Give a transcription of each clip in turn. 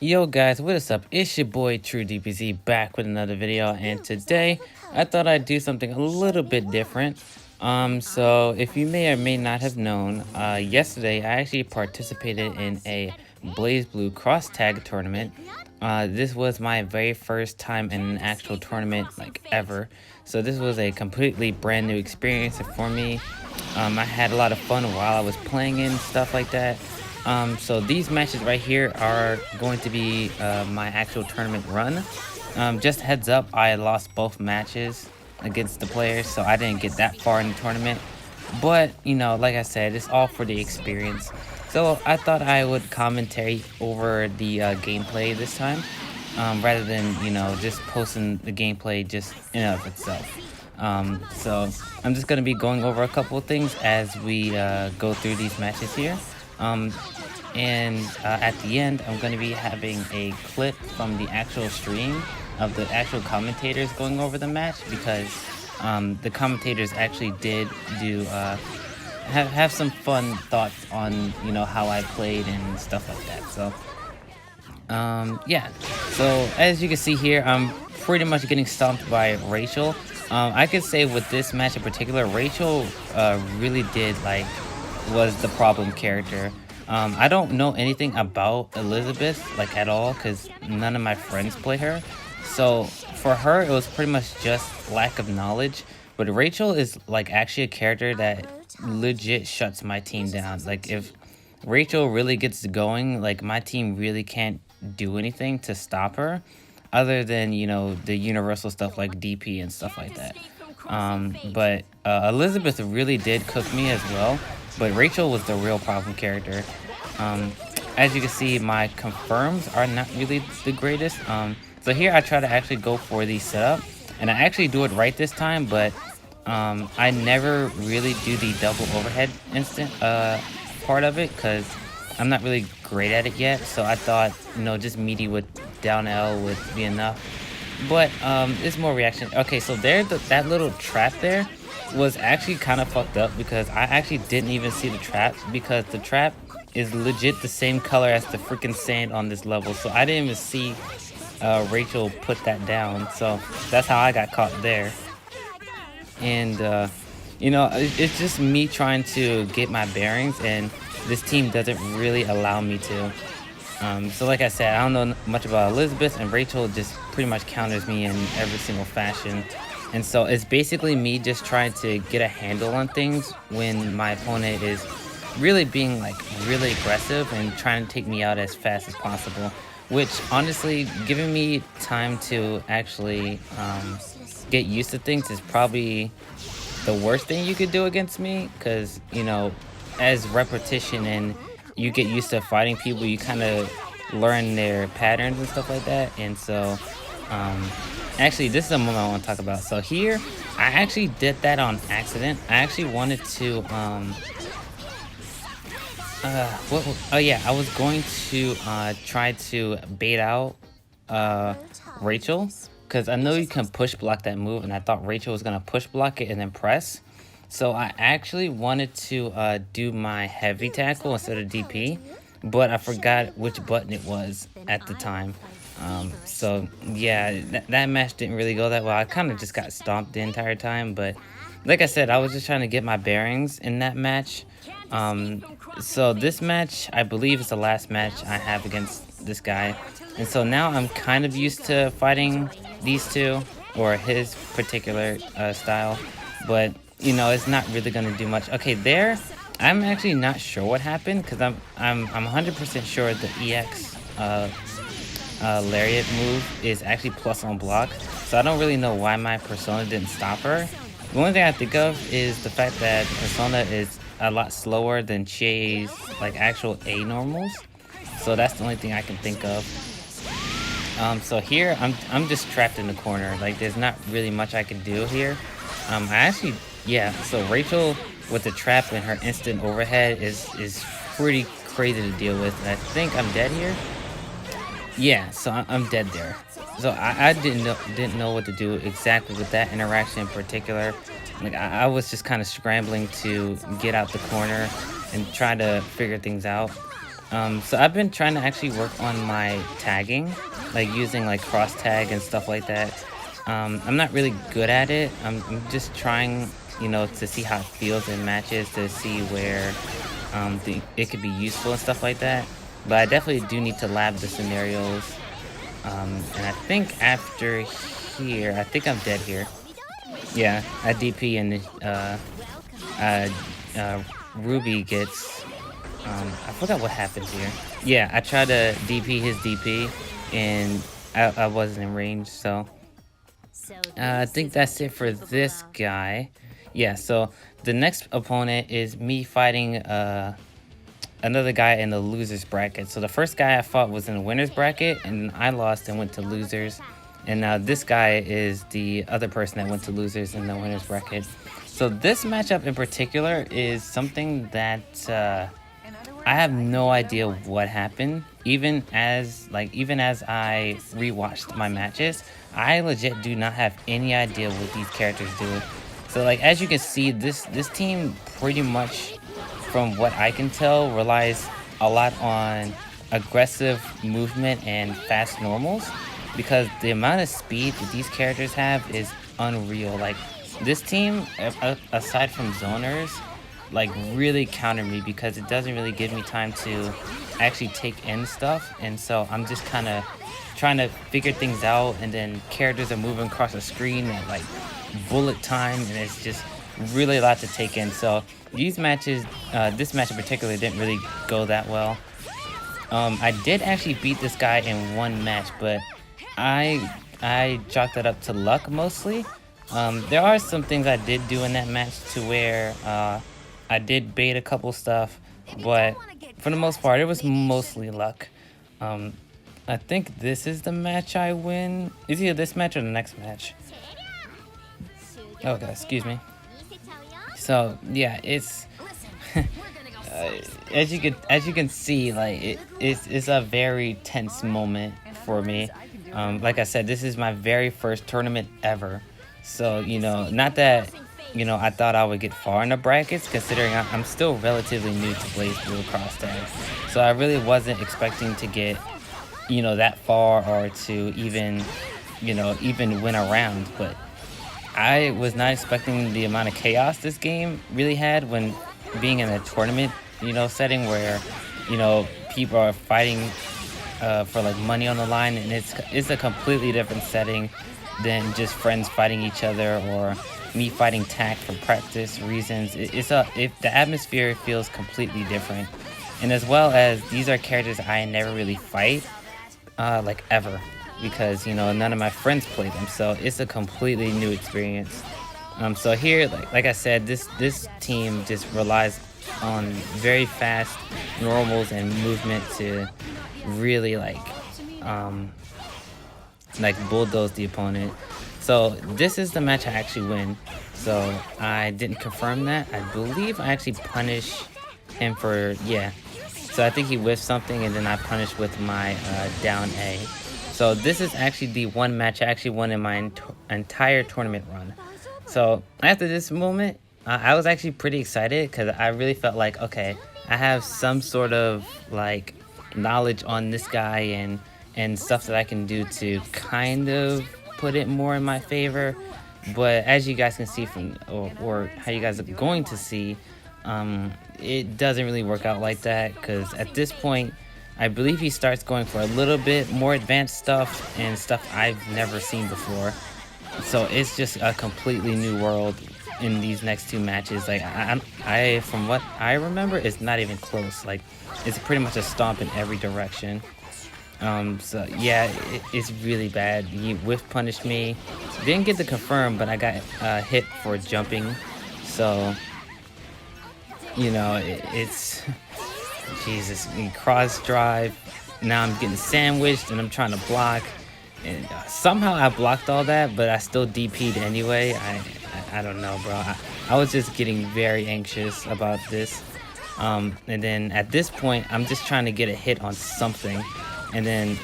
Yo guys, what is up? It's your boy TRUEDBZ back with another video, and today I thought I'd do something a little bit different. So if you may or may not have known, yesterday I actually participated in a Blaze Blue cross tag tournament. This was my very first time in an actual tournament like ever. So this was a completely brand new experience for me. I had a lot of fun while I was playing and stuff like that. So these matches right here are going to be my actual tournament run. Just heads up, I lost both matches against the players, so I didn't get that far in the tournament. But, you know, like I said, it's all for the experience. So I thought I would commentate over the gameplay this time, rather than, you know, just posting the gameplay just in and of itself. So I'm just going to be going over a couple of things as we go through these matches here. And at the end, I'm going to be having a clip from the actual stream of the actual commentators going over the match, because the commentators actually did do have some fun thoughts on, you know, how I played and stuff like that. So yeah, so as you can see here, I'm pretty much getting stomped by Rachel. I could say with this match in particular, Rachel really was the problem character. I don't know anything about Elizabeth like at all, because none of my friends play her. So for her, it was pretty much just lack of knowledge. But Rachel is like actually a character that legit shuts my team down. Like if Rachel really gets going, like my team really can't do anything to stop her, other than, you know, the universal stuff like DP and stuff like that. But Elizabeth really did cook me as well, but Rachel was the real problem character. As you can see, my confirms are not really the greatest. So here I try to actually go for the setup, and I actually do it right this time, but I never really do the double overhead instant part of it, because I'm not really great at it yet. So I thought, you know, just meaty with down L would be enough. But it's more reaction. Okay, so that little trap there was actually kind of fucked up, because I actually didn't even see the trap, because the trap is legit the same color as the freaking sand on this level. So I didn't even see Rachel put that down. So that's how I got caught there. And you know, it's just me trying to get my bearings, and this team doesn't really allow me to. So like I said, I don't know much about Elizabeth, and Rachel just pretty much counters me in every single fashion. And so it's basically me just trying to get a handle on things when my opponent is really being like really aggressive and trying to take me out as fast as possible, which honestly, giving me time to actually get used to things is probably the worst thing you could do against me, because, you know, as repetition and you get used to fighting people, you kind of learn their patterns and stuff like that. And so actually, this is a moment I want to talk about. So here I actually did that on accident. I actually wanted to I was going to try to bait out Rachel, because I know you can push block that move, and I thought Rachel was gonna push block it and then press. So I actually wanted to do my heavy tackle instead of DP, but I forgot which button it was at the time. So yeah, that match didn't really go that well. I kind of just got stomped the entire time, but like I said, I was just trying to get my bearings in that match. So this match, I believe, is the last match I have against this guy. And so now I'm kind of used to fighting these two, or his particular style. But, you know, it's not really going to do much. Okay, there, I'm actually not sure what happened, because I'm 100% sure the EX lariat move is actually plus on block. So I don't really know why my persona didn't stop her. The only thing I think of is the fact that persona is a lot slower than Chia's like actual A normals. So that's the only thing I can think of. So here I'm just trapped in the corner. Like there's not really much I can do here. Yeah, so Rachel with the trap and her instant overhead is pretty crazy to deal with. And I think I'm dead here. Yeah, so I'm dead there. So I didn't know what to do exactly with that interaction in particular. Like I was just kind of scrambling to get out the corner and try to figure things out. So I've been trying to actually work on my tagging, like using like cross tag and stuff like that. I'm not really good at it. I'm just trying, to see how it feels in matches, to see where it could be useful and stuff like that. But I definitely do need to lab the scenarios. And I think after here, I think I'm dead here. Yeah, I DP and uh, Ruby gets. I forgot what happens here. Yeah, I tried to DP his DP, and I wasn't in range, so I think that's it for this guy. Yeah, so the next opponent is me fighting another guy in the losers bracket. So the first guy I fought was in the winners bracket, and I lost and went to losers. And now this guy is the other person that went to losers in the winners bracket. So this matchup in particular is something that I have no idea what happened. Even as I rewatched my matches, I legit do not have any idea what these characters do. So like as you can see, this team pretty much, from what I can tell, relies a lot on aggressive movement and fast normals, because the amount of speed that these characters have is unreal. Like this team, aside from zoners, like really counter me because it doesn't really give me time to actually take in stuff, and so I'm just kind of trying to figure things out, and then characters are moving across the screen at like bullet time, and it's just really a lot to take in. So these matches, this match in particular, didn't really go that well. I did actually beat this guy in one match, but I chalked that up to luck mostly. There are some things I did do in that match to where I did bait a couple stuff, but for the most part, it was mostly luck. I think this is the match I win. It's either this match or the next match. Okay, excuse me. So yeah, it's as you can see, like it's a very tense moment for me. Like I said, this is my very first tournament ever. So not that I thought I would get far in the brackets, considering I'm still relatively new to BlazBlue cross tag. So I really wasn't expecting to get that far, or to even win a round. But I was not expecting the amount of chaos this game really had when being in a tournament, setting where, people are fighting for like money on the line, and it's a completely different setting than just friends fighting each other, or me fighting tag for practice reasons. The atmosphere feels completely different, and as well as these are characters I never really fight like ever, because none of my friends play them, so it's a completely new experience. So here, like I said, this team just relies on very fast normals and movement to really like bulldoze the opponent. So this is the match I actually win. So I didn't confirm that. I believe I actually punish him for, yeah. So I think he whiffed something, and then I punished with my down A. So this is actually the one match I actually won in my entire tournament run. So after this moment, I was actually pretty excited, because I really felt like, okay, I have some sort of like knowledge on this guy and stuff that I can do to kind of put it more in my favor. But as you guys can see from, or how you guys are going to see, it doesn't really work out like that, because at this point, I believe he starts going for a little bit more advanced stuff and stuff I've never seen before. So it's just a completely new world in these next two matches. Like I from what I remember, it's not even close. Like it's pretty much a stomp in every direction. So yeah, it's really bad. He whiff punished me. Didn't get the confirm, but I got hit for jumping. So it's Jesus. Cross drive. Now I'm getting sandwiched, and I'm trying to block. And somehow I blocked all that, but I still DP'd anyway. I don't know, bro. I was just getting very anxious about this. And then at this point, I'm just trying to get a hit on something. And then,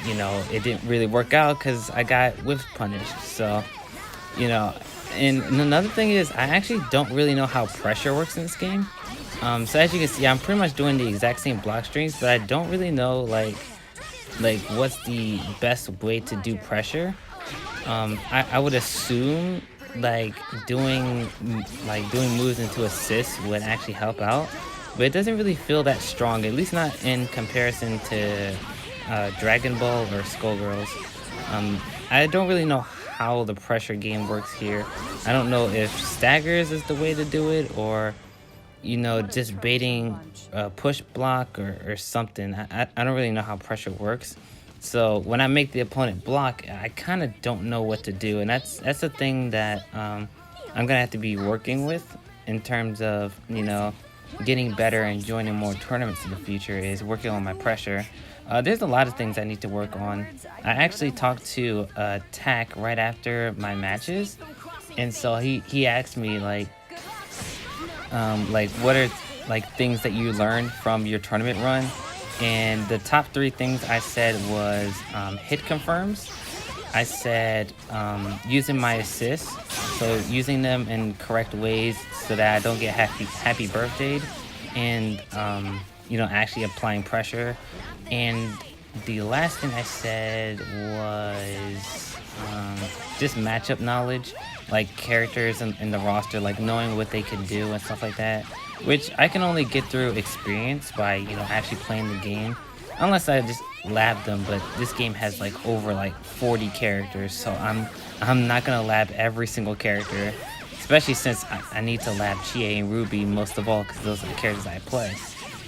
it didn't really work out because I got whiff punished. So, and another thing is, I actually don't really know how pressure works in this game. So as you can see, I'm pretty much doing the exact same block strings, but I don't really know like what's the best way to do pressure. I would assume like doing moves into assists would actually help out, but it doesn't really feel that strong, at least not in comparison to Dragon Ball or Skullgirls. I don't really know how the pressure game works here. I don't know if staggers is the way to do it, or just baiting a push block or something. I don't really know how pressure works. So when I make the opponent block, I kind of don't know what to do, and that's the thing that I'm gonna have to be working with in terms of getting better and joining more tournaments in the future, is working on my pressure. There's a lot of things I need to work on. I actually talked to Tack right after my matches, and so he asked me like what are like things that you learned from your tournament run, and the top 3 things I said was hit confirms. I said using my assists, so using them in correct ways so that I don't get happy birthday, and actually applying pressure. And the last thing I said was just matchup knowledge, like characters in the roster, like knowing what they can do and stuff like that, which I can only get through experience by actually playing the game, unless I just lab them. But this game has like over like 40 characters, so I'm not gonna lab every single character, especially since I need to lab Chie and Ruby most of all, because those are the characters I play.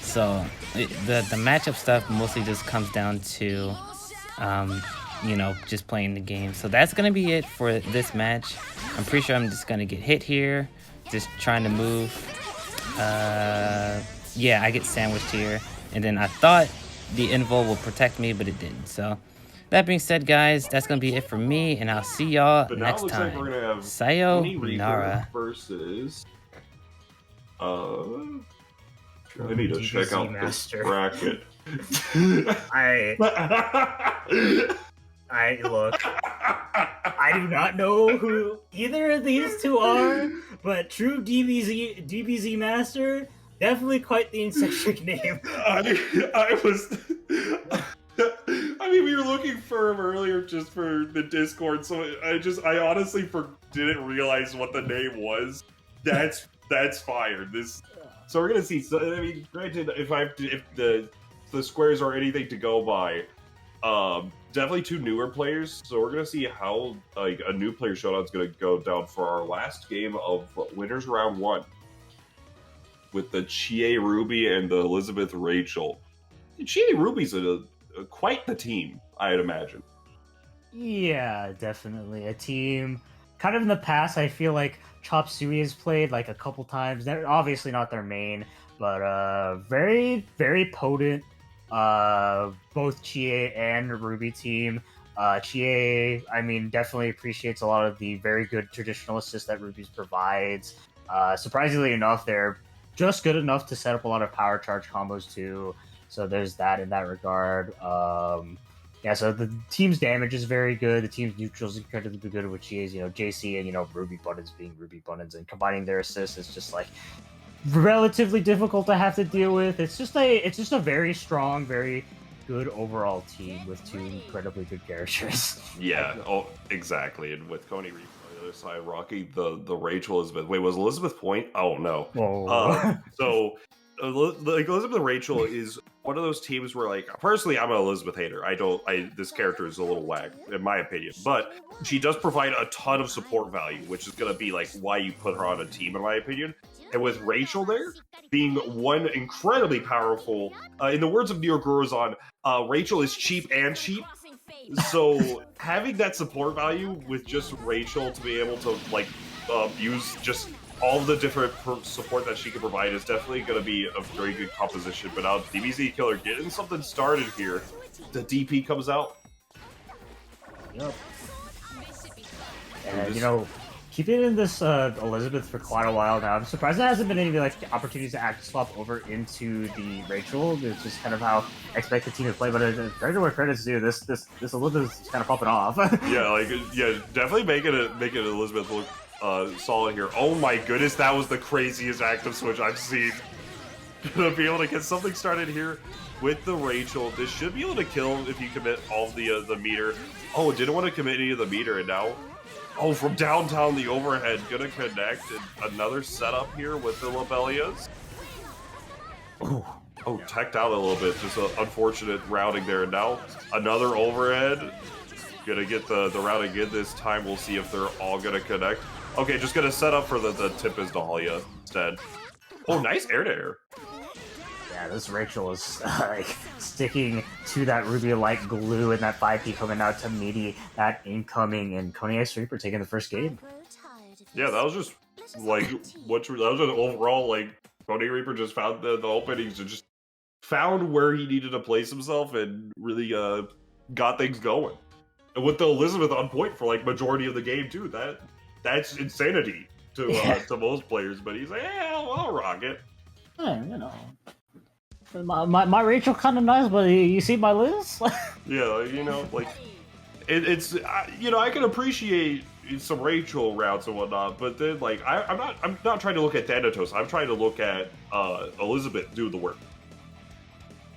So the matchup stuff mostly just comes down to just playing the game. So that's gonna be it for this match. I'm pretty sure I'm just gonna get hit here, just trying to move. Yeah, I get sandwiched here, and then I thought the invul will protect me, but it didn't. So that being said, guys, that's gonna be it for me, and I'll see y'all next time. Like we're gonna have Sayonara versus I need to check out this bracket. I look. I do not know who either of these two are, but True DBZ Master, definitely quite the eccentric name. I was. I mean, we were looking for him earlier just for the Discord, so I honestly didn't realize what the name was. That's fire. So we're gonna see. So I mean, granted, if the squares are anything to go by, definitely 2 newer players. So we're gonna see how like a new player showdown is gonna go down for our last game of winners round 1 with the Chie Ruby and the Elizabeth Rachel. Chie Ruby's quite the team, I'd imagine. Yeah, definitely a team. Kind of in the past, I feel like Chop Suey has played like a couple times. They're obviously not their main, but very, very potent. Both Chie and Ruby team. Chie, I mean, definitely appreciates a lot of the very good traditional assists that Ruby's provides. Surprisingly enough, they're just good enough to set up a lot of power charge combos too. So there's that in that regard. Yeah, so the team's damage is very good. The team's neutral is incredibly good, which is, JC and, Ruby Buttons being Ruby Buttons, and combining their assists is just, like, relatively difficult to have to deal with. It's just a very strong, very good overall team with 2 incredibly good characters. Yeah, exactly. And with ConyXReaper on the other side, rocking the Rachel Elizabeth. Wait, was Elizabeth Point? Oh, no. So like Elizabeth Rachel is one of those teams where, like, personally, I'm an Elizabeth hater. This character is a little whack in my opinion, but she does provide a ton of support value, which is gonna be like why you put her on a team, in my opinion. And with Rachel there being one incredibly powerful, in the words of New York Guruzon, Rachel is cheap and cheap. So having that support value with just Rachel to be able to like use just all the different support that she can provide is definitely going to be a very good composition. But now DBZ Killer getting something started here. The DP comes out. Yep. And, keeping in this Elizabeth for quite a while now. I'm surprised there hasn't been any like opportunities to actually swap over into the Rachel. It's just kind of how I expect the team to play. But credit to where credit's due. This Elizabeth is kind of popping off. Yeah, definitely making Elizabeth look solid here. Oh my goodness, that was the craziest active switch I've seen. gonna be able to get something started here with the Rachel. This should be able to kill if you commit all the meter. Oh, didn't want to commit any of the meter, and now, oh, from downtown the overhead gonna connect. And another setup here with the Lobelias. Oh, teched out a little bit. Just an unfortunate routing there. And now another overhead. Gonna get the routing in this time. We'll see if they're all gonna connect. Okay, just gonna set up for the tip is Dahlia instead. Oh, nice air to air. Yeah, this Rachel is like sticking to that Ruby like glue, and that 5P coming out to meaty that incoming, and ConyXReaper taking the first game. Yeah, that was just like that was just overall like ConyXReaper just found the openings and just found where he needed to place himself and really got things going. And with the Elizabeth on point for like majority of the game too, that's insanity to most players. But he's like, yeah, I'll rock it. Yeah, you know, my Rachel kind of nice, but you see my Liz. Yeah, you know, like it's you know, I can appreciate some Rachel routes and whatnot, but then like I'm not trying to look at Thanatos. I'm trying to look at Elizabeth do the work.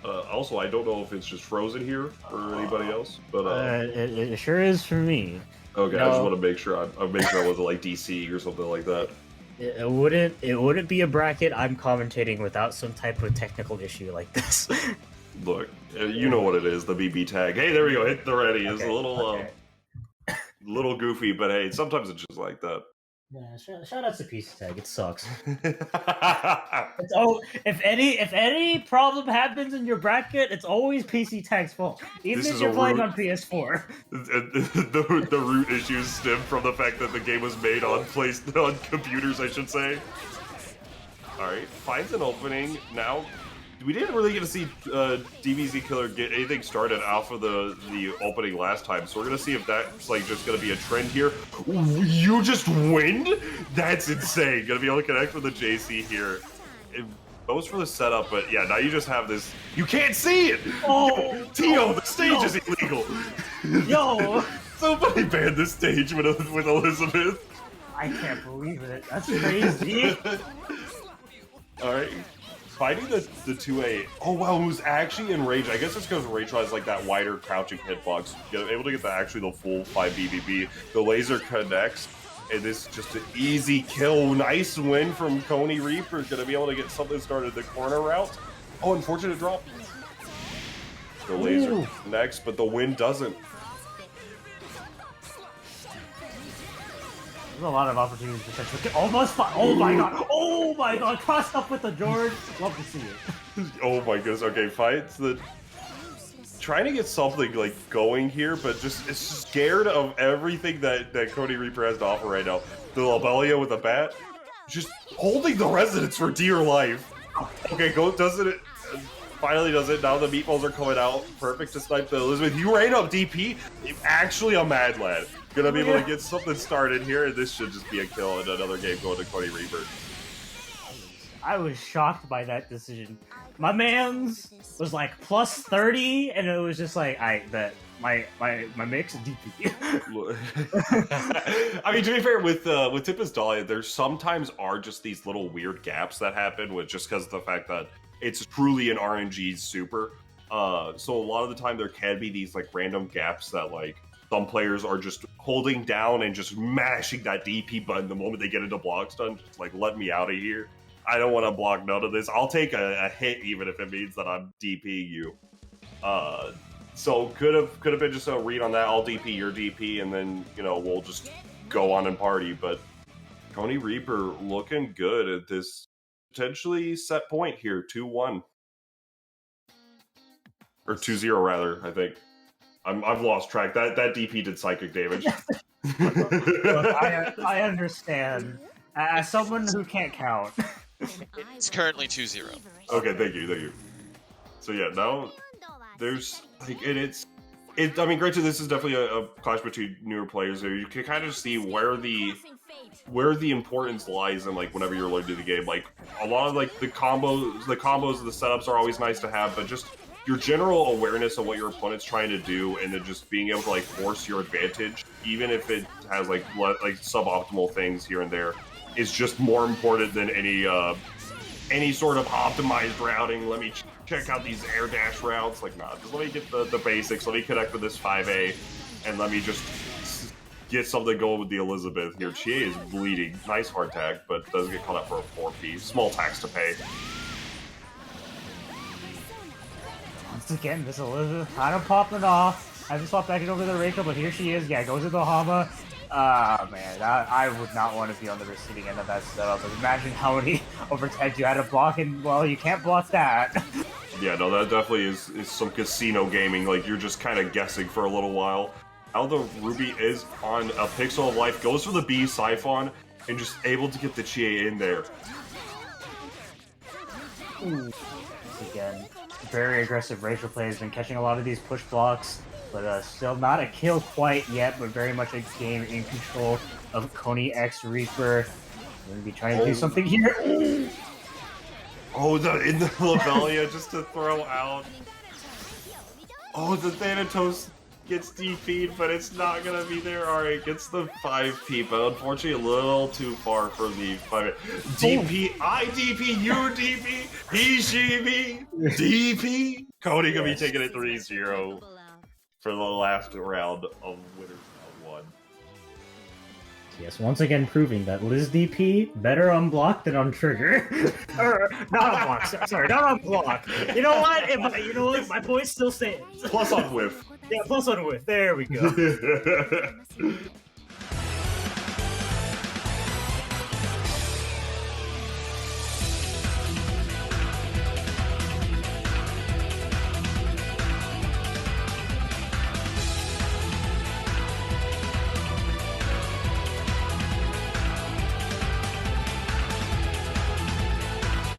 Also, I don't know if it's just frozen here for anybody else, but it sure is for me. Okay, no. I just want to make sure I wasn't like DC or something like that. It wouldn't be a bracket I'm commentating without some type of technical issue like this. Look, you know what it is, the BB tag. Hey, there we go. Hit the ready. It's a little little goofy, but hey, sometimes it's just like that. Yeah, shout out to PC Tag. It sucks. If any problem happens in your bracket, it's always PC Tag's fault. Even if you're playing on PS4. The root issues stem from the fact that the game was made on computers, I should say. All right, finds an opening now. We didn't really get to see DBZ Killer get anything started off of the opening last time, so we're gonna see if that's like just gonna be a trend here. You just win? That's insane. Gonna be able to connect with the JC here. It goes for the setup, but yeah, now you just have this. You can't see it. Oh, Tio, the stage is illegal. Yo, somebody banned this stage with Elizabeth. I can't believe it. That's crazy. All right. Fighting the 2A. Oh wow, who's actually in range? I guess it's because Rachel has like that wider crouching hitbox. You're able to get actually the full 5 BBB. The laser connects, and this is just an easy kill. Nice win from ConyXReaper. Gonna be able to get something started the corner route. Oh, unfortunate drop. The laser connects, but the win doesn't. There's a lot of opportunities to catch. Almost fine. Oh my god! Oh my god! Crossed up with the George. Love to see it. Oh my goodness. Okay, fights the trying to get something like going here, but just it's scared of everything that ConyXReaper has to offer right now. The Lobelia with a bat, just holding the residence for dear life. Okay, does it. Finally does it. Now the meatballs are coming out. Perfect to snipe the Elizabeth. You ran up DP. Actually a mad lad. Gonna be able to get something started here, and this should just be a kill and another game going to ConyXReaper. I was shocked by that decision. My man's was like plus 30, and it was just like, I bet my mix is DP. I mean, to be fair, with Tempest Dahlia, there sometimes are just these little weird gaps that happen with just because of the fact that it's truly an RNG super. So a lot of the time there can be these like random gaps that like some players are just holding down and just mashing that DP button the moment they get into block stun. Just like, let me out of here. I don't want to block none of this. I'll take a hit even if it means that I'm DPing you. So could have been just a read on that. I'll DP your DP, and then we'll just go on and party. But ConyXReaper looking good at this potentially set point here, 2-1 or 2-0 rather. I think I've lost track. That DP did psychic damage. Look, I understand. As someone who can't count. It's currently 2-0. Okay, thank you. So yeah, now there's like I mean, granted, this is definitely a clash between newer players. There, you can kind of see where the importance lies in like whenever you're learning the game. Like a lot of like the combos, and the setups are always nice to have, but just your general awareness of what your opponent's trying to do, and then just being able to like force your advantage, even if it has like suboptimal things here and there, is just more important than any any sort of optimized routing. Let me check out these air dash routes. Like, nah, just let me get the basics. Let me connect with this 5A, and let me just get something going with the Elizabeth here. Chie is bleeding. Nice hard tag, but does get caught up for a 4P. Small tax to pay. Once again, this Elizabeth kind of popping off. I just swapped back over to Rachel, but here she is. Yeah, goes to the Hama. Ah, man, I would not want to be on the receiving end of that setup. But imagine how many overheads you had to block, and, well, you can't block that. Yeah, no, that definitely is some casino gaming. Like, you're just kind of guessing for a little while. How the Ruby is on a Pixel of Life, goes for the B Siphon, and just able to get the Chie in there. Ooh. Again, very aggressive Rachel play, has been catching a lot of these push blocks, but still not a kill quite yet, but very much a game in control of ConyXReaper. We're going to be trying to do something here. Oh, in the Lavelia just to throw out. Oh, the Thanatos gets DP'd, but it's not gonna be there. Alright, gets the 5P, but unfortunately a little too far for the 5. DP, I DP, you DP, he GB, DP. Cody gonna be taking it 3-0 for the last round of Winners Round 1. Yes, once again proving that Liz DP better on block than on trigger. Or not on block. Sorry, not on block. You know what? You know what? My point still stands. Plus on whiff. Yeah, plus on whiff. There we go.